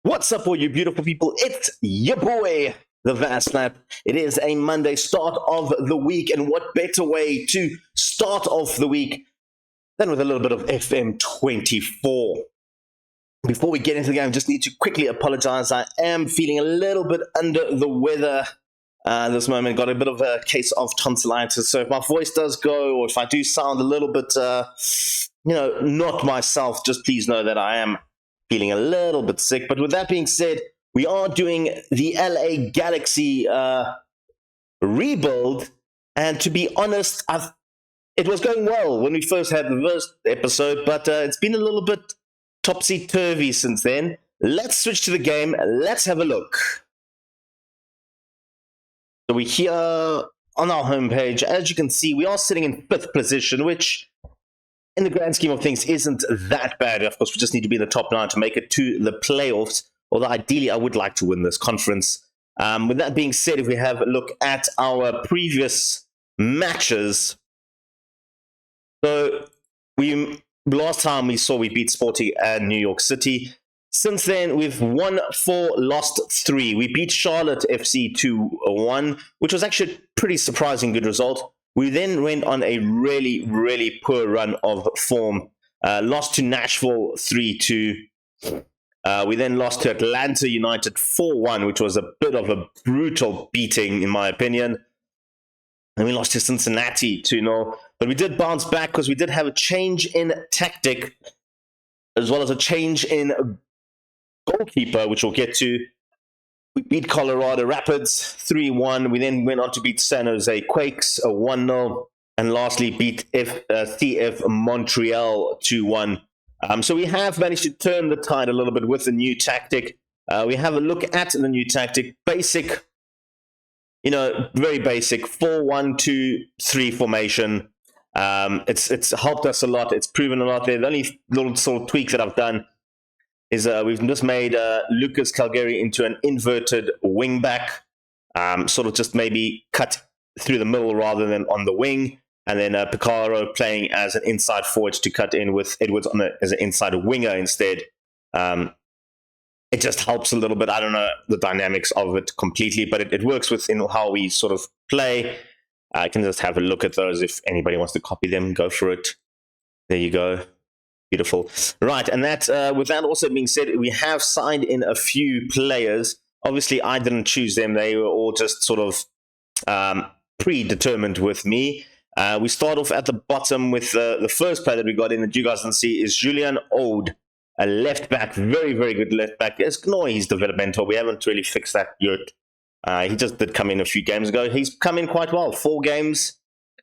What's up, all you beautiful people? It's your boy, the Vast Snap. It is a Monday, start of the week, and what better way to start off the week than with a little bit of FM24? Before we get into the game, I just need to quickly apologize. I am feeling a little bit under the weather this moment. Got a bit of a case of tonsillitis, so if my voice does go, or if I do sound a little bit, not myself, just please know that I am feeling a little bit sick. But with that being said, we are doing the LA Galaxy rebuild, and to be honest, it was going well when we first had the first episode, but it's been a little bit topsy-turvy since then. Let's switch to the game. Let's have a look. So we're here on our homepage. As you can see, we are sitting in 5th position, which in the grand scheme of things isn't that bad. Of course, we just need to be in the top 9 to make it to the playoffs, although ideally I would like to win this conference. With that being said, if we have a look at our previous matches, so last time we beat Sporting and New York City. Since then, we've won 4, lost 3. We beat Charlotte FC 2-1, which was actually a pretty surprising good result. We then went on a really, really poor run of form. Lost to Nashville 3-2. We then lost to Atlanta United 4-1, which was a bit of a brutal beating, in my opinion. And we lost to Cincinnati 2-0. But we did bounce back because we did have a change in tactic, as well as a change in goalkeeper, which we'll get to. We beat Colorado Rapids 3-1. We then went on to beat San Jose Quakes 1-0. And lastly, beat CF Montreal 2-1. So we have managed to turn the tide a little bit with the new tactic. We have a look at the new tactic. Basic, very basic 4-1-2-3 formation. It's helped us a lot. It's proven a lot there. The only little sort of tweak that I've done is we've just made Lucas Calgary into an inverted wingback, sort of just maybe cut through the middle rather than on the wing, and then Picaro playing as an inside forward to cut in with Edwards as an inside winger instead. It just helps a little bit. I don't know the dynamics of it completely, but it works within how we sort of play. I can just have a look at those if anybody wants to copy them. Go for it. There you go. Beautiful. Right, and that with that also being said, we have signed in a few players. Obviously, I didn't choose them. They were all just sort of predetermined with me. We start off at the bottom with the first player that we got in that you guys can see is Julian Ode, a left back, very, very good left back. It's annoying he's developmental. We haven't really fixed that yet. He just did come in a few games ago. He's come in quite well. 4 games,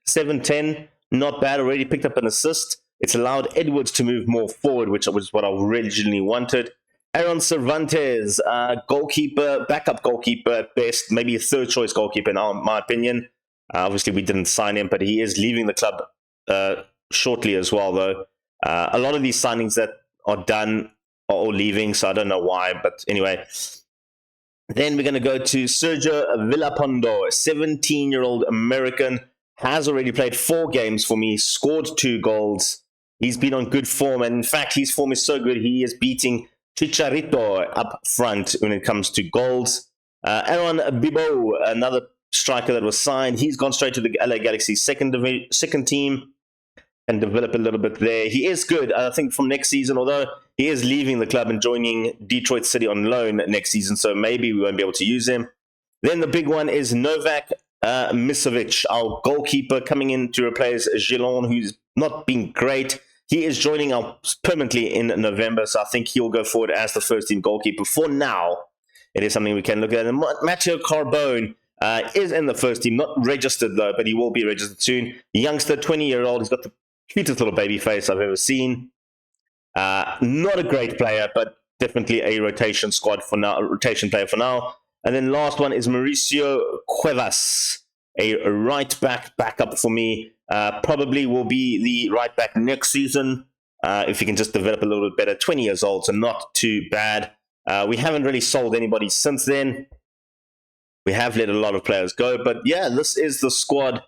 7-10, not bad. Already picked up an assist. It's allowed Edwards to move more forward, which was what I originally wanted. Aaron Cervantes, goalkeeper, backup goalkeeper at best, maybe a third choice goalkeeper in my opinion. Obviously, we didn't sign him, but he is leaving the club shortly as well, though. A lot of these signings that are done are all leaving, so I don't know why, but anyway. Then we're going to go to Sergio Villapondo, a 17-year-old American, has already played 4 games for me, scored 2 goals. He's been on good form, and in fact, his form is so good, he is beating Chicharito up front when it comes to goals. Aaron Bibo, another striker that was signed, he's gone straight to the LA Galaxy second team and develop a little bit there. He is good, I think, from next season, although he is leaving the club and joining Detroit City on loan next season, so maybe we won't be able to use him. Then the big one is Novak Misovic, our goalkeeper, coming in to replace Gillon, who's not been great. He is joining us permanently in November, so I think he'll go forward as the first team goalkeeper. For now, it is something we can look at. And Matteo Carbone is in the first team, not registered though, but he will be registered soon. Youngster, 20-year-old, he's got the cutest little baby face I've ever seen. Not a great player, but definitely a rotation player for now. And then last one is Mauricio Cuevas, a right back backup for me. Probably will be the right back next season if he can just develop a little bit better. 20 years old, so not too bad. We haven't really sold anybody since then. We have let a lot of players go, but yeah, this is the squad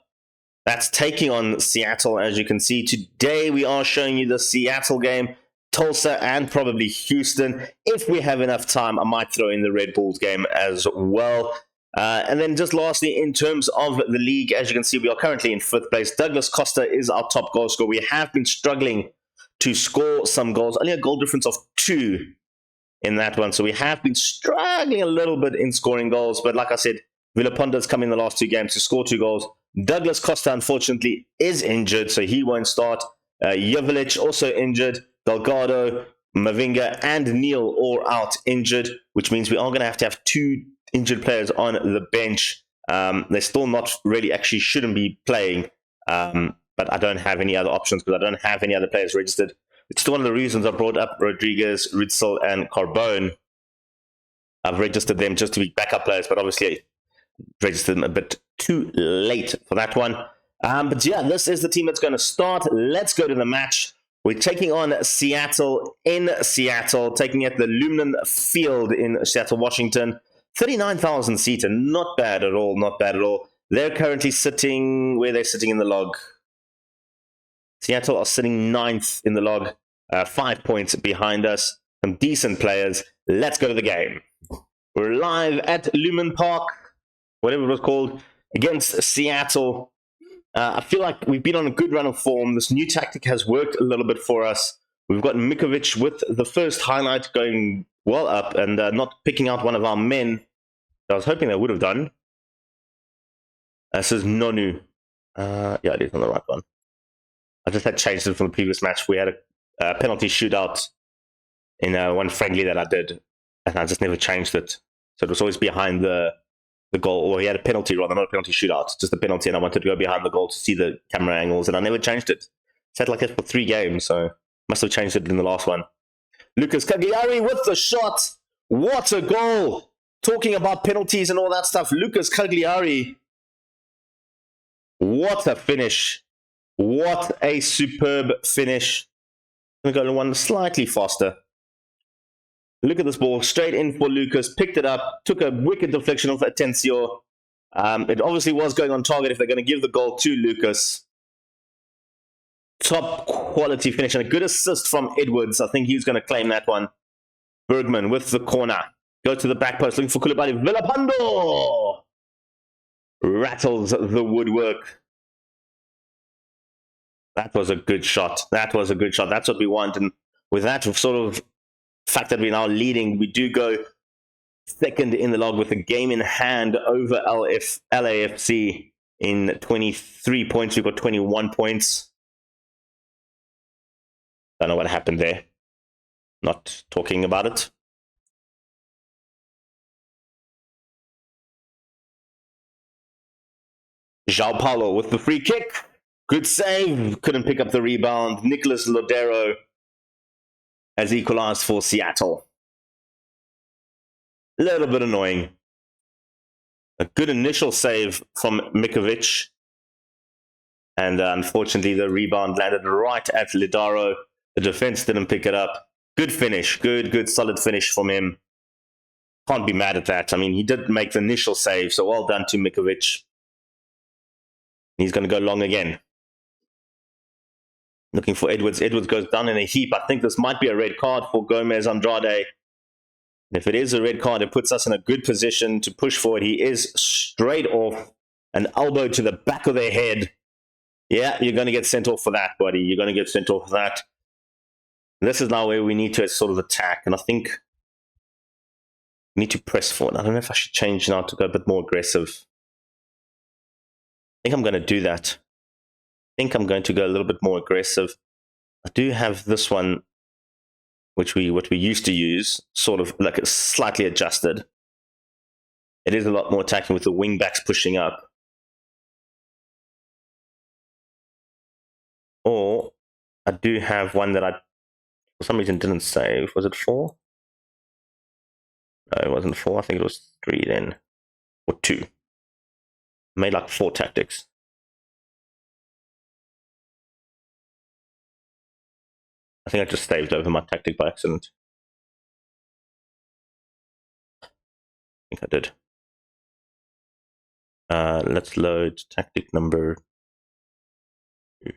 that's taking on Seattle. As you can see, today we are showing you the Seattle game. Tulsa, and probably Houston. If we have enough time, I might throw in the Red Bulls game as well. And then just lastly, in terms of the league, as you can see, we are currently in 5th place. Douglas Costa is our top goal scorer. We have been struggling to score some goals. Only a goal difference of 2 in that one. So we have been struggling a little bit in scoring goals. But like I said, Villaponda's come in the last 2 games to score 2 goals. Douglas Costa, unfortunately, is injured, so he won't start. Jovilic also injured. Delgado, Mavinga, and Neil all out injured, which means we are going to have 2 injured players on the bench. They're still not really actually shouldn't be playing, but I don't have any other options because I don't have any other players registered. It's one of the reasons I brought up Rodriguez, Ritzel, and Carbone. I've registered them just to be backup players, but obviously registered them a bit too late for that one. But yeah, this is the team that's going to start. Let's go to the match. We're taking on Seattle in Seattle, taking it the Lumen Field in Seattle, Washington. 39,000 seater, not bad at all, not bad at all. They're currently sitting, where they're sitting in the log. Seattle are sitting 9th in the log, 5 points behind us. Some decent players. Let's go to the game. We're live at Lumen Park, whatever it was called, against Seattle. I feel like we've been on a good run of form. This new tactic has worked a little bit for us. We've got Mikovic with the first highlight going well up and not picking out one of our men. I was hoping they would have done. This is Nonu. Yeah, it is on the right one. I just had changed it from the previous match. We had a penalty shootout in one friendly that I did, and I just never changed it. So it was always behind the goal. Or he had a penalty rather, not a penalty shootout, just a penalty, and I wanted to go behind the goal to see the camera angles, and I never changed it. It's had like it for 3 games, so must have changed it in the last one. Lucas Cagliari with the shot. What a goal! Talking about penalties and all that stuff, Lucas Cagliari. What a finish. What a superb finish. I'm going to go one slightly faster. Look at this ball, straight in for Lucas, picked it up, took a wicked deflection of Atencio. It obviously was going on target if they're going to give the goal to Lucas. Top quality finish and a good assist from Edwards. I think he's going to claim that one. Bergman with the corner. Go to the back post, looking for Koulibaly. Villapando rattles the woodwork. That was a good shot. That was a good shot. That's what we want. And with that sort of fact that we're now leading, we do go 2nd in the log with a game in hand over LAFC in 23 points. We've got 21 points. Don't know what happened there. Not talking about it. João Paulo with the free kick. Good save. Couldn't pick up the rebound. Nicolas Lodero has equalized for Seattle. A little bit annoying. A good initial save from Mikovic. And unfortunately, the rebound landed right at Lodero. The defense didn't pick it up. Good finish. Good, solid finish from him. Can't be mad at that. I mean, he did make the initial save, so well done to Mikovic. He's going to go long again. Looking for Edwards. Edwards goes down in a heap. I think this might be a red card for Gomez Andrade. And if it is a red card, it puts us in a good position to push forward. He is straight off. An elbow to the back of their head. Yeah, you're going to get sent off for that, buddy. You're going to get sent off for that. This is now where we need to sort of attack. And I think we need to press forward. I don't know if I should change now to go a bit more aggressive. I think I'm going to do that. I think I'm going to go a little bit more aggressive. I do have this one, what we used to use, sort of like it's slightly adjusted. It is a lot more attacking with the wing backs pushing up. Or I do have one that I, for some reason, didn't save. Was it 4? No, it wasn't 4. I think it was 3 then. Or 2. I made like 4 tactics. I think I just saved over my tactic by accident. I think I did. Let's load tactic number 2.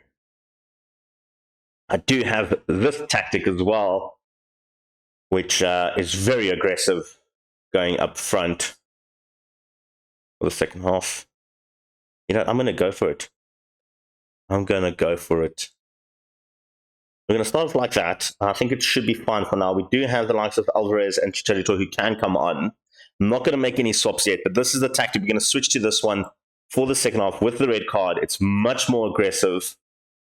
I do have this tactic as well, which is very aggressive, going up front for the second half. You know, I'm going to go for it. I'm going to go for it. We're going to start off like that. I think it should be fine for now. We do have the likes of Alvarez and Chicharito who can come on. I'm not going to make any swaps yet, but this is the tactic. We're going to switch to this one for the second half with the red card. It's much more aggressive.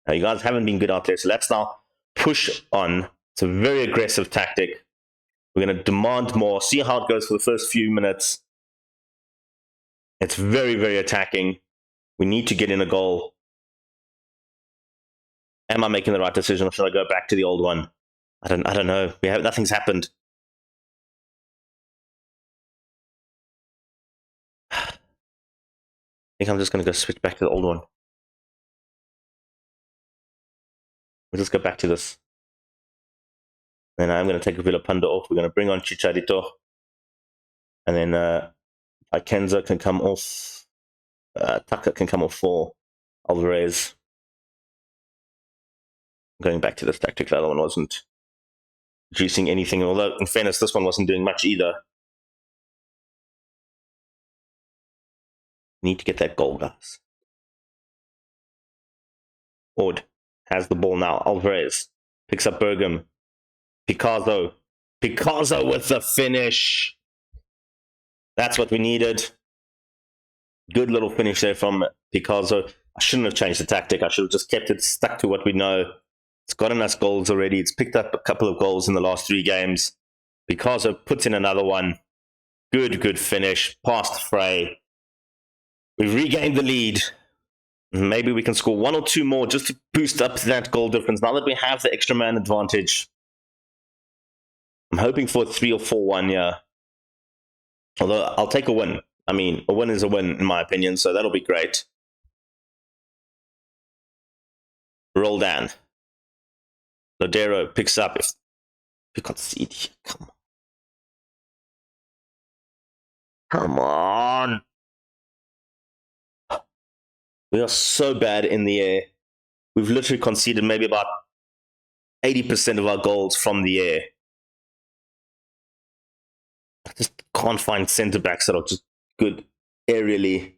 Now, you guys haven't been good out there, so let's now push on. It's a very aggressive tactic. We're going to demand more, see how it goes for the first few minutes. It's very, very attacking. We need to get in a goal. Am I making the right decision, or should I go back to the old one? I don't know. Nothing's happened. I think I'm just going to go switch back to the old one. We'll just go back to this. Then I'm going to take Villa Panda off. We're going to bring on Chicharito. And then Ikenza can come off. Tucker can come off for Alvarez. Going back to this tactic, the other one wasn't producing anything. Although, in fairness, this one wasn't doing much either. Need to get that goal, guys. Ord has the ball now. Alvarez picks up Bergam. Picasso with the finish. That's what we needed. Good little finish there from Picasso. I shouldn't have changed the tactic. I should have just kept it stuck to what we know. It's gotten us goals already. It's picked up a couple of goals in the last 3 games. Picasso puts in another one. Good finish. Past Frey. We've regained the lead. Maybe we can score 1 or 2 more just to boost up that goal difference now that we have the extra man advantage. I'm hoping for a 3 or 4-1 here. Although I'll take a win. I mean, a win is a win in my opinion, so that'll be great. Roll down. Lodero picks up. If we concede here, come on. We are so bad in the air. We've literally conceded maybe about 80% of our goals from the air. I just can't find centre-backs that are just good aerially.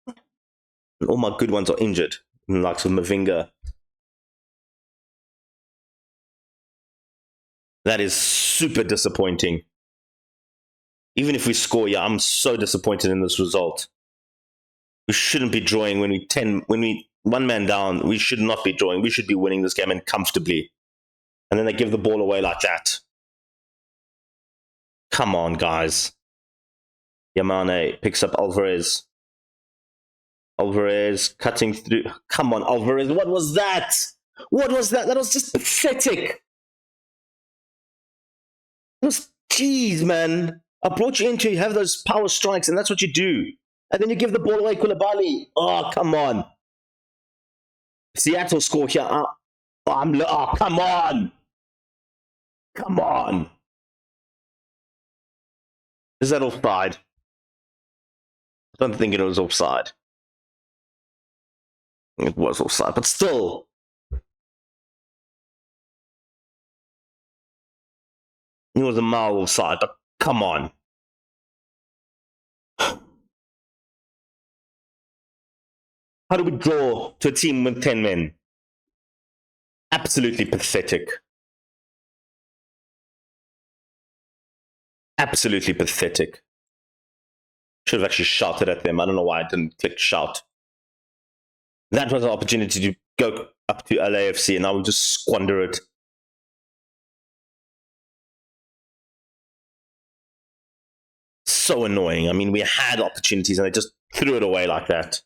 And all my good ones are injured, like some Mavinga. That is super disappointing. Even if we score, yeah, I'm so disappointed in this result. We shouldn't be drawing when we 1 man down. We should not be drawing. We should be winning this game and comfortably. And then they give the ball away like that. Come on, guys. Yamane picks up Alvarez. Alvarez cutting through. Come on, Alvarez. What was that? What was that? That was just pathetic. Jeez, man. I brought you in to have those power strikes, and that's what you do. And then you give the ball away, Koulibaly. Oh, come on. Seattle score here. Come on. Come on. Is that offside? I don't think it was offside. It was offside, but still. It was a mile offside, but come on. How do we draw to a team with 10 men? Absolutely pathetic. Absolutely pathetic. Should have actually shouted at them. I don't know why I didn't click shout. That was an opportunity to go up to LAFC and I would just squander it. So annoying. I mean, we had opportunities and they just threw it away like that.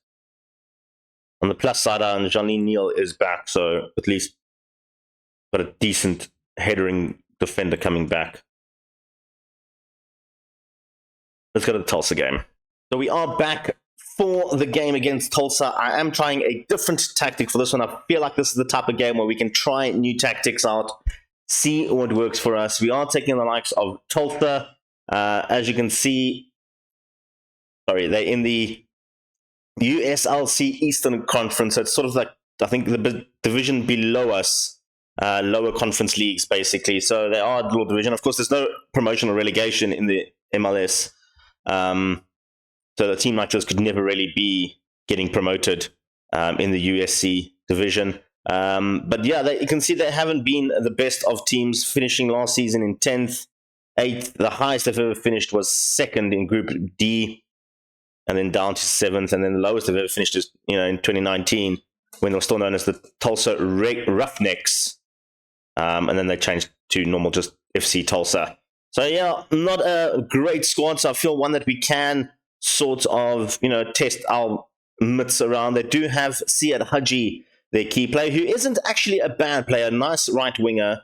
On the plus side, Janine Neal is back, so at least got a decent headering defender coming back. Let's go to the Tulsa game. So we are back for the game against Tulsa. I am trying a different tactic for this one. I feel like this is the type of game where we can try new tactics out, see what works for us. We are taking the likes of Tulsa. As you can see, they're in the USLC Eastern Conference. So it's sort of like I think, the division below us, lower conference leagues, basically. So they are a little division. Of course, there's no promotion or relegation in the MLS. So a team like this could never really be getting promoted in the USC division. But yeah, you can see they haven't been the best of teams, finishing last season in 10th, 8th. The highest they've ever finished was 2nd in Group D, and then down to 7th. And then the lowest they've ever finished is, in 2019, when they were still known as the Tulsa Roughnecks. And then they changed to normal, just FC Tulsa. So yeah, not a great squad. So I feel one that we can sort of, test our mitts around. They do have Siad Haji, their key player, who isn't actually a bad player, a nice right winger.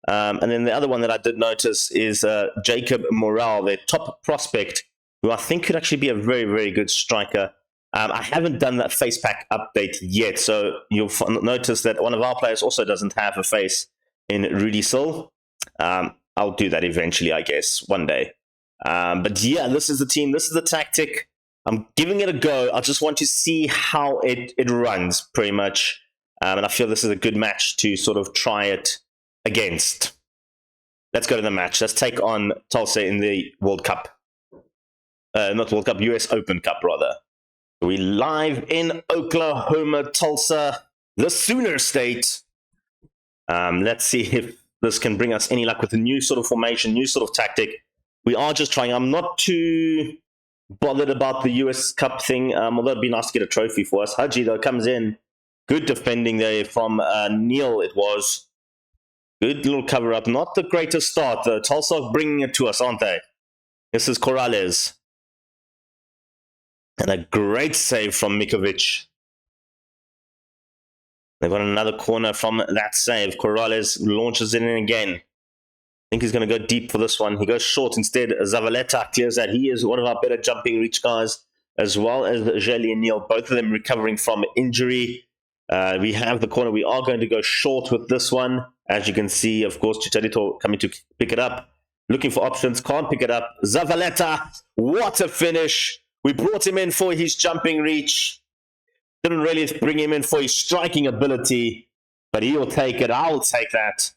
And then the other one that I did notice is Jacob Morel, their top prospect, who I think could actually be a very, very good striker. I haven't done that face pack update yet, so you'll notice that one of our players also doesn't have a face in Rudy Sil. I'll do that eventually, I guess, one day. But yeah, this is the team. This is the tactic. I'm giving it a go. I just want to see how it runs, pretty much. And I feel this is a good match to sort of try it against. Let's go to the match. Let's take on Tulsa in the World Cup. Not World Cup, US Open Cup, rather. We live in Oklahoma, Tulsa, the Sooner State. Let's see if this can bring us any luck with a new sort of formation, new sort of tactic. We are just trying. I'm not too bothered about the US Cup thing, although it'd be nice to get a trophy for us. Haji, though, comes in. Good defending there from Neil, it was. Good little cover-up. Not the greatest start, though. Tulsa bringing it to us, aren't they? This is Corrales. And a great save from Mikovic. They've got another corner from that save. Corrales launches it in again. I think he's going to go deep for this one. He goes short instead. Zavaleta clears that. He is one of our better jumping reach guys, as well as Jelly and Neil, both of them recovering from injury. We have the corner. We are going to go short with this one. As you can see, of course, Chicharito coming to pick it up. Looking for options. Can't pick it up. Zavaleta. What a finish. We brought him in for his jumping reach. Didn't really bring him in for his striking ability. But he'll take it. I'll take that.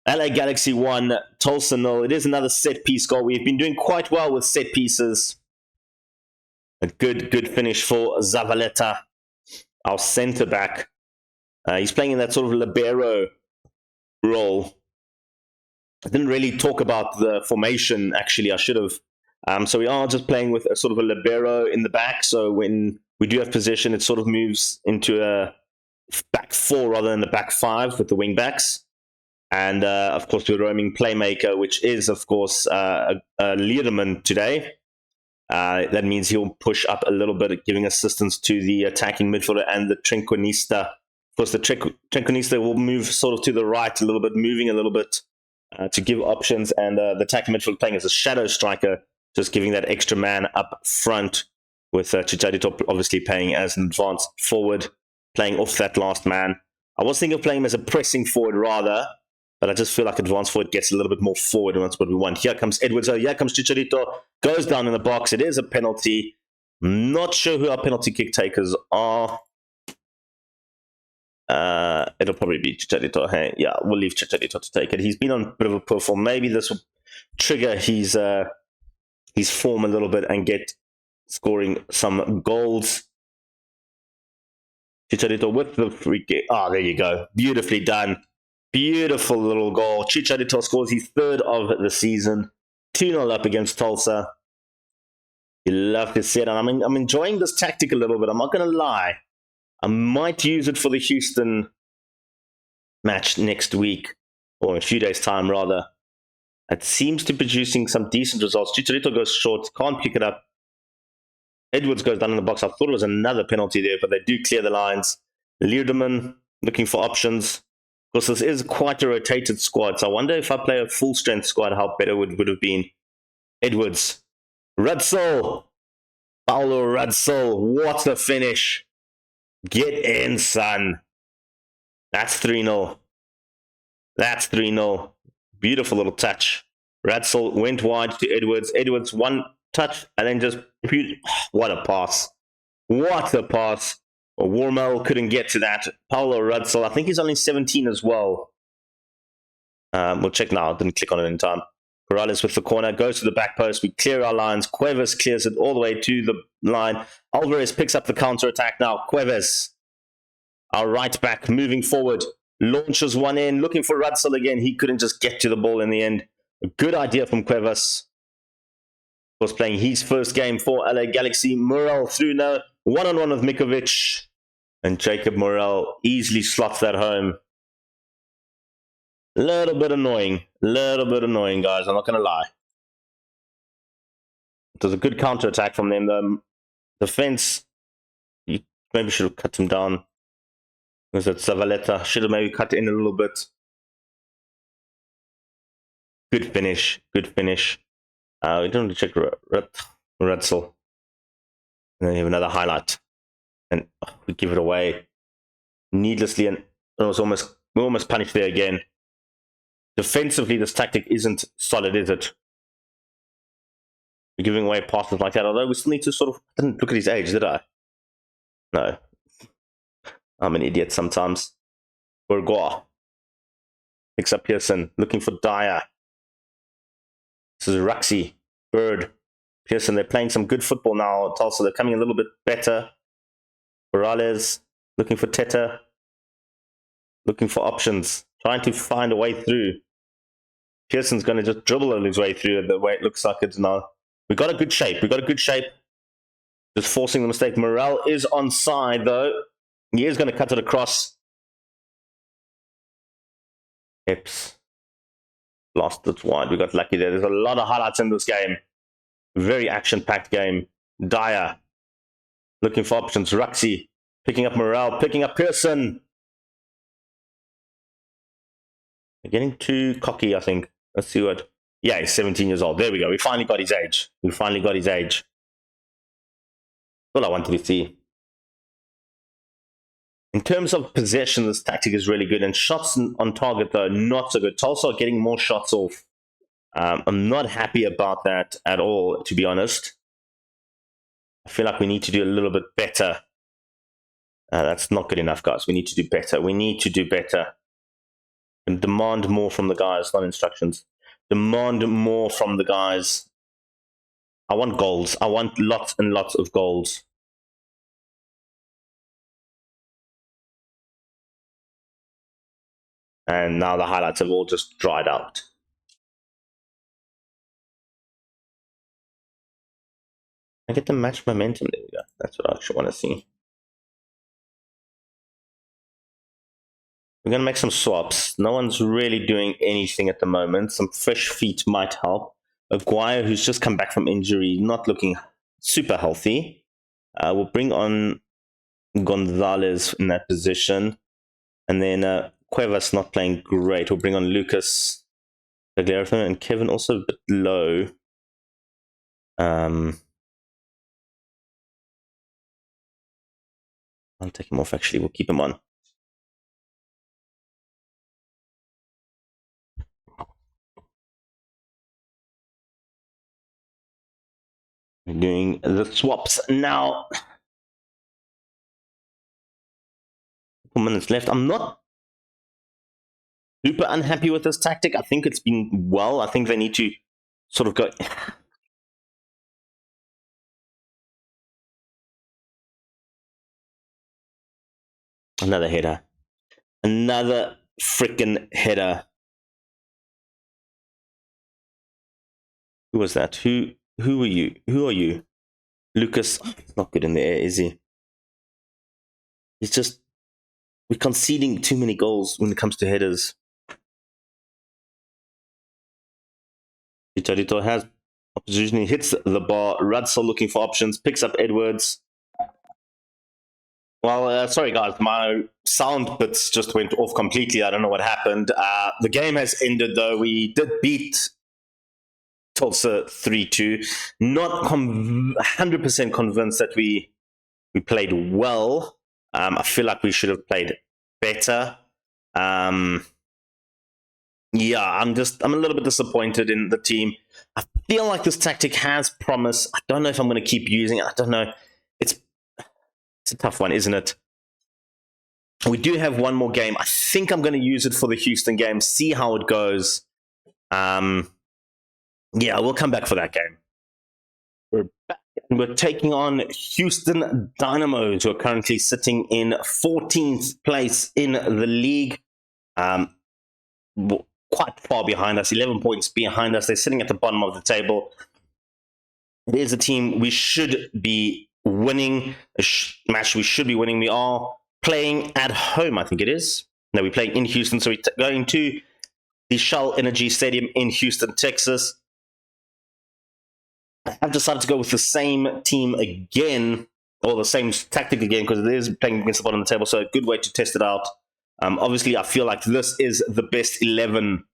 LA Galaxy 1, Tulsa 0. It is another set-piece goal. We've been doing quite well with set pieces. A good finish for Zavaleta, our centre-back. He's playing in that sort of libero role. I didn't really talk about the formation, actually. I should have. So we are just playing with a sort of a libero in the back. So when we do have possession, it sort of moves into a back four rather than the back five with the wing-backs. And, of course, the roaming playmaker, which is, of course, Leerman today. That means he'll push up a little bit, giving assistance to the attacking midfielder and the Trinquinista. Of course, the Trinquinista will move sort of to the right a little bit, moving a little bit to give options. And the attacking midfielder playing as a shadow striker, just giving that extra man up front, with Chicharito obviously playing as an advanced forward, playing off that last man. I was thinking of playing him as a pressing forward rather, but I just feel like advanced forward gets a little bit more forward, and that's what we want. Here comes Edwards. Here comes Chicharito. Goes down in the box. It is a penalty. Not sure who our penalty kick takers are. It'll probably be Chicharito. Hey, yeah, we'll leave Chicharito to take it. He's been on a bit of a poor form. Maybe this will trigger his form a little bit and get scoring some goals. Chicharito with the free kick. Ah, there you go. Beautifully done. Beautiful little goal. Chicharito scores his third of the season. 2-0 up against Tulsa. You love to see it. And I'm enjoying this tactic a little bit. I'm not going to lie. I might use it for the Houston match next week, or in a few days' time, rather. It seems to be producing some decent results. Chicharito goes short. Can't pick it up. Edwards goes down in the box. I thought it was another penalty there, but they do clear the lines. Leerman looking for options. Of course, this is quite a rotated squad, so I wonder if I play a full-strength squad, how better would have been. Edwards. Rudsell. Paulo Rudsell. What a finish. Get in, son. That's 3-0. That's 3-0. Beautiful little touch. Rudsell went wide to Edwards. Edwards, one touch, and then just... What a pass. What a pass. Warmel couldn't get to that. Paulo Rudsel, I think he's only 17 as well. We'll check now. Didn't click on it in time. Corrales with the corner, goes to the back post. We clear our lines. Cuevas clears it all the way to the line. Alvarez picks up the counter-attack now. Cuevas, our right back, moving forward. Launches one in, looking for Rudsel again. He couldn't just get to the ball in the end. A good idea from Cuevas. Was playing his first game for LA Galaxy. Morel through now. One-on-one with Mikovic. And Jacob Morel easily slots that home. Little bit annoying, guys. I'm not going to lie. It was a good counter-attack from them. The defense, you maybe should have cut him down. Was it Zavaleta? Should have maybe cut in a little bit. Good finish. We don't check Rudsel. And then you have another highlight. And we give it away needlessly. And it was we almost punished there again. Defensively, this tactic isn't solid, is it? We're giving away passes like that, although we still need to sort of... I didn't look at his age, did I? No. I'm an idiot sometimes. Bourgois picks up Pearson, looking for Dyer. This is Ruxy, Bird, Pearson. They're playing some good football now, Tulsa. They're coming a little bit better. Morales, looking for Teta. Looking for options. Trying to find a way through. Pearson's going to just dribble his way through the way it looks like it's now. We got a good shape. Just forcing the mistake. Morel is onside, though. He is going to cut it across. Epps. Lost it wide. We got lucky there. There's a lot of highlights in this game. Very action-packed game. Dyer. Looking for options. Ruxy. Picking up Morel. Picking up Pearson. They're getting too cocky, I think. Let's see what... Yeah, he's 17 years old. There we go. We finally got his age. All I wanted to see. In terms of possession, this tactic is really good. And shots on target, though, not so good. Tulsa are getting more shots off. I'm not happy about that at all, to be honest. I feel like we need to do a little bit better. That's not good enough, guys. We need to do better. And demand more from the guys, not instructions. Demand more from the guys. I want goals. I want lots and lots of goals. And now the highlights have all just dried out. I get the match momentum. There we go. That's what I actually want to see. We're going to make some swaps. No one's really doing anything at the moment. Some fresh feet might help. Aguirre, who's just come back from injury, not looking super healthy. We'll bring on Gonzalez in that position. And then Cuevas not playing great. We'll bring on Lucas Tagliafico, and Kevin also a bit low. I'll take him off, actually. We'll keep him on. We're doing the swaps now. Couple minutes left. I'm not super unhappy with this tactic. I think it's been well. I think they need to sort of go... Another header. Another freaking header. Who was that? Who are you? Who are you? Lucas. Oh, he's not good in the air, is he? He's just... We're conceding too many goals when it comes to headers. Vitorito has opposition. He hits the bar. Rudsel looking for options. Picks up Edwards. Well, sorry guys, my sound bits just went off completely. I don't know what happened. The game has ended though. We did beat Tulsa 3-2. Not 100% convinced that we played well. I feel like we should have played better. Yeah, I'm a little bit disappointed in the team. I feel like this tactic has promise. I don't know if I'm going to keep using it. I don't know. It's a tough one, isn't it? We do have one more game. I think I'm going to use it for the Houston game, see how it goes. Yeah, we'll come back for that game. We're back. We're taking on Houston Dynamos, who are currently sitting in 14th place in the league. Quite far behind us, 11 points behind us. They're sitting at the bottom of the table. It is a team we should be winning, a match we should be winning. We are playing at home, I think it is. No, we're playing in Houston, so we're going to the Shell Energy Stadium in Houston, Texas. I've decided to go with the same team again, or the same tactic again, because it is playing against the bottom of the table, so a good way to test it out. Obviously, I feel like this is the best 11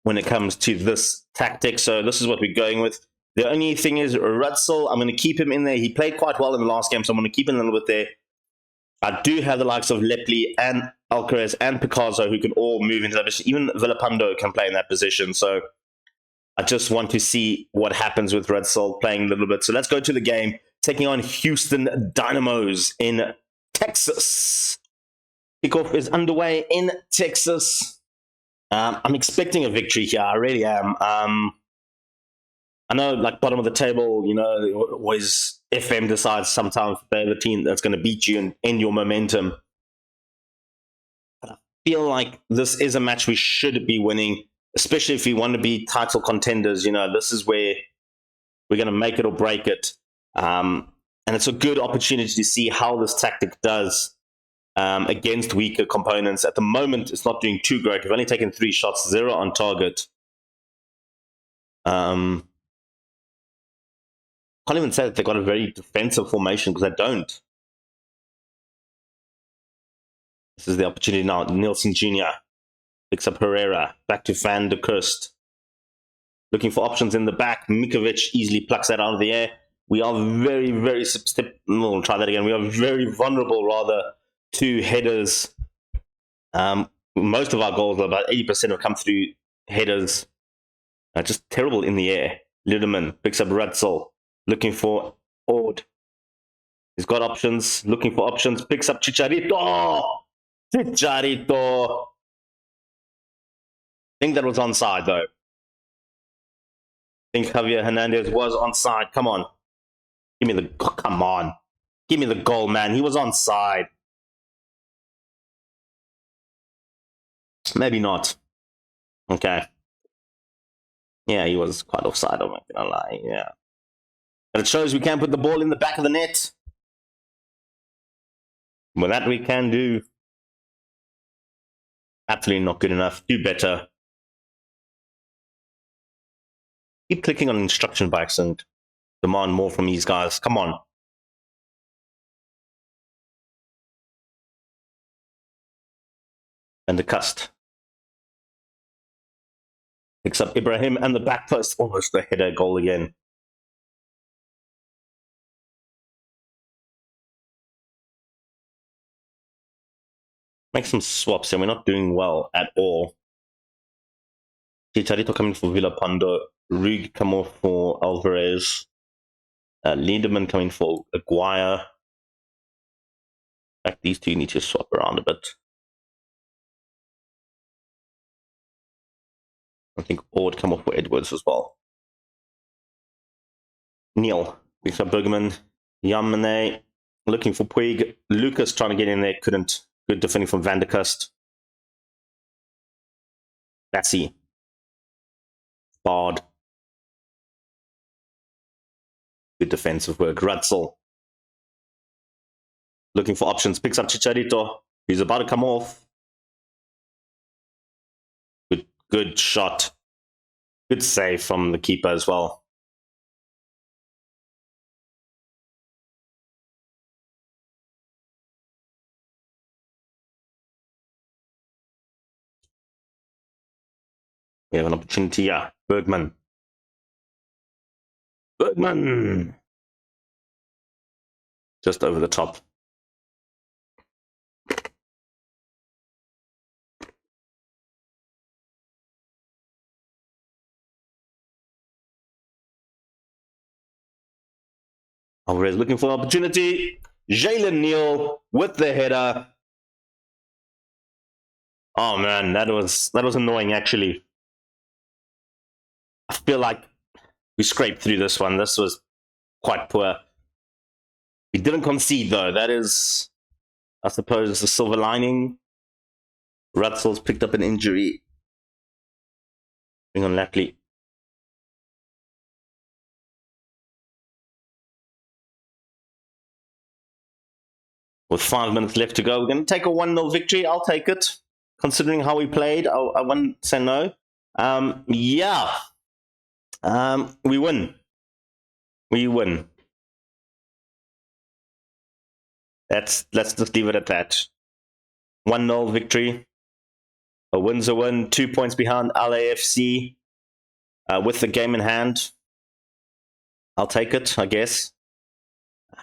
when it comes to this tactic, so this is what we're going with. The only thing is, Rutzel, I'm going to keep him in there. He played quite well in the last game, so I'm going to keep him a little bit there. I do have the likes of Lepley and Alcaraz and Picasso who can all move into that position. Even Villapando can play in that position, so I just want to see what happens with Rutzel playing a little bit. So let's go to the game, taking on Houston Dynamos in Texas. Kickoff is underway in Texas. I'm expecting a victory here. I really am. I know, like, bottom of the table, you know, always FM decides sometimes they're the team that's going to beat you and end your momentum. But I feel like this is a match we should be winning, especially if we want to be title contenders. You know, this is where we're going to make it or break it. And it's a good opportunity to see how this tactic does against weaker components. At the moment, it's not doing too great. We've only taken 3 shots, 0 on target. Can't even say that they've got a very defensive formation, because they don't. This is the opportunity now. Nielsen Jr. picks up Herrera. Back to Van der Kust. Looking for options in the back. Mikovic easily plucks that out of the air. We are very, very... We'll try that again. We are very vulnerable, rather, to headers. Most of our goals, about 80%, have come through headers. Just terrible in the air. Ludeman picks up Rutzel. Looking for Ord. He's got options. Looking for options. Picks up Chicharito. Chicharito. I think that was onside, though. I think Javier Hernandez was onside. Come on. Give me the... Come on. Give me the goal, man. He was onside. Maybe not. Okay. Yeah, he was quite offside. I'm not going to lie. Yeah. But it shows we can put the ball in the back of the net. Well, that we can do. Absolutely not good enough. Do better. Keep clicking on instruction by accident. Demand more from these guys. Come on. And the Cust. Picks up Ibrahim and the back post. Almost a header goal again. Make some swaps and we're not doing well at all. Chicharito coming for Villapando. Rug come off for Alvarez. Lindemann coming for Aguirre. In fact, these two need to swap around a bit. I think Ord come off for Edwards as well. Neil picks up Bergman. Yamane looking for Puig. Lucas trying to get in there, couldn't. Good defending from Van der Kust. Bassi. Bard. Good defensive work. Rutzel. Looking for options. Picks up Chicharito. He's about to come off. Good shot. Good save from the keeper as well. We have an opportunity here. Bergman. Bergman! Just over the top. Alvarez looking for opportunity. Jalen Neal with the header. Oh man, that was annoying actually. I feel like we scraped through this one. This was quite poor. We didn't concede though. That is, I suppose, the silver lining. Russell's picked up an injury. Bring on Lapley. With 5 minutes left to go, we're going to take a 1-0 victory. I'll take it. Considering how we played, I wouldn't say no. We win. We win. Let's just leave it at that. 1-0 victory. A win's a win. 2 points behind LAFC. With the game in hand. I'll take it, I guess.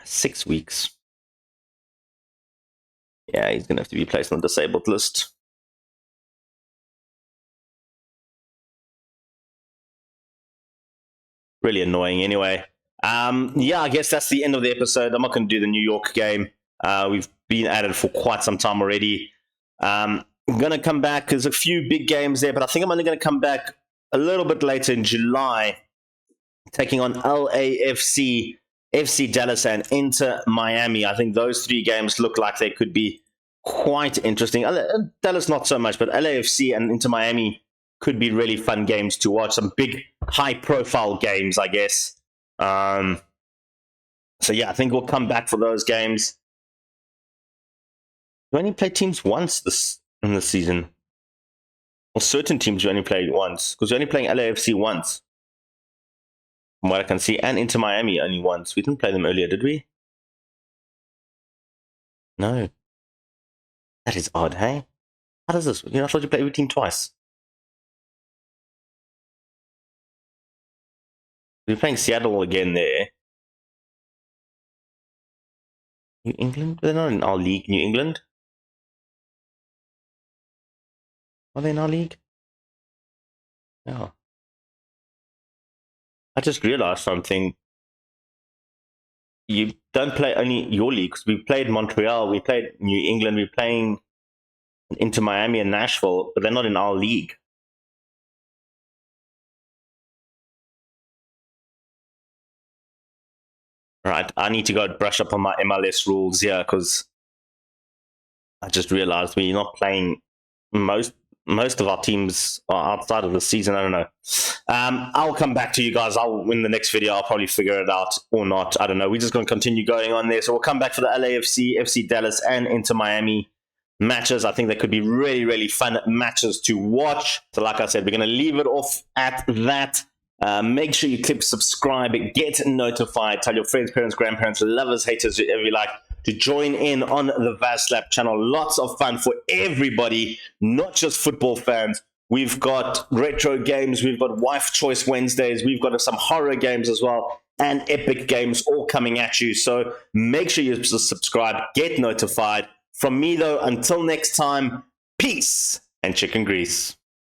6 weeks. Yeah, he's going to have to be placed on the disabled list. Really annoying anyway. I guess that's the end of the episode. I'm not going to do the New York game. We've been at it for quite some time already. I'm going to come back. There's a few big games there, but I think I'm only going to come back a little bit later in July, taking on LAFC, FC Dallas, and Inter Miami. I think those 3 games look like they could be quite interesting. Dallas not so much, but LAFC and Inter Miami could be really fun games to watch. Some big, high-profile games, I guess. I think we'll come back for those games. We only played teams once in the season. Well, certain teams we only played once, because we're only playing LAFC once, from what I can see, and Inter Miami only once. We didn't play them earlier, did we? No. That is odd, hey? How does this? I thought you played every team twice. We're playing Seattle again there. New England? They're not in our league, New England. Are they in our league? No. I just realized something. You don't play only your league, because we played Montreal, we played New England, we're playing Inter Miami and Nashville, but they're not in our league. Right, I need to go brush up on my MLS rules here, because I just realized we're not playing most of our teams are outside of the season. I don't know. I'll come back to you guys. In the next video, I'll probably figure it out or not. I don't know. We're just going to continue going on there. So we'll come back for the LAFC, FC Dallas, and Inter Miami matches. I think they could be really, really fun matches to watch. So like I said, we're going to leave it off at that. Make sure you click subscribe, get notified, tell your friends, parents, grandparents, lovers, haters, whoever you like, to join in on the Vaslap channel. Lots of fun for everybody, not just football fans. We've got retro games, we've got Wife Choice Wednesdays, we've got some horror games as well, and epic games all coming at you. So make sure you subscribe, get notified. From me though, until next time, peace and chicken grease.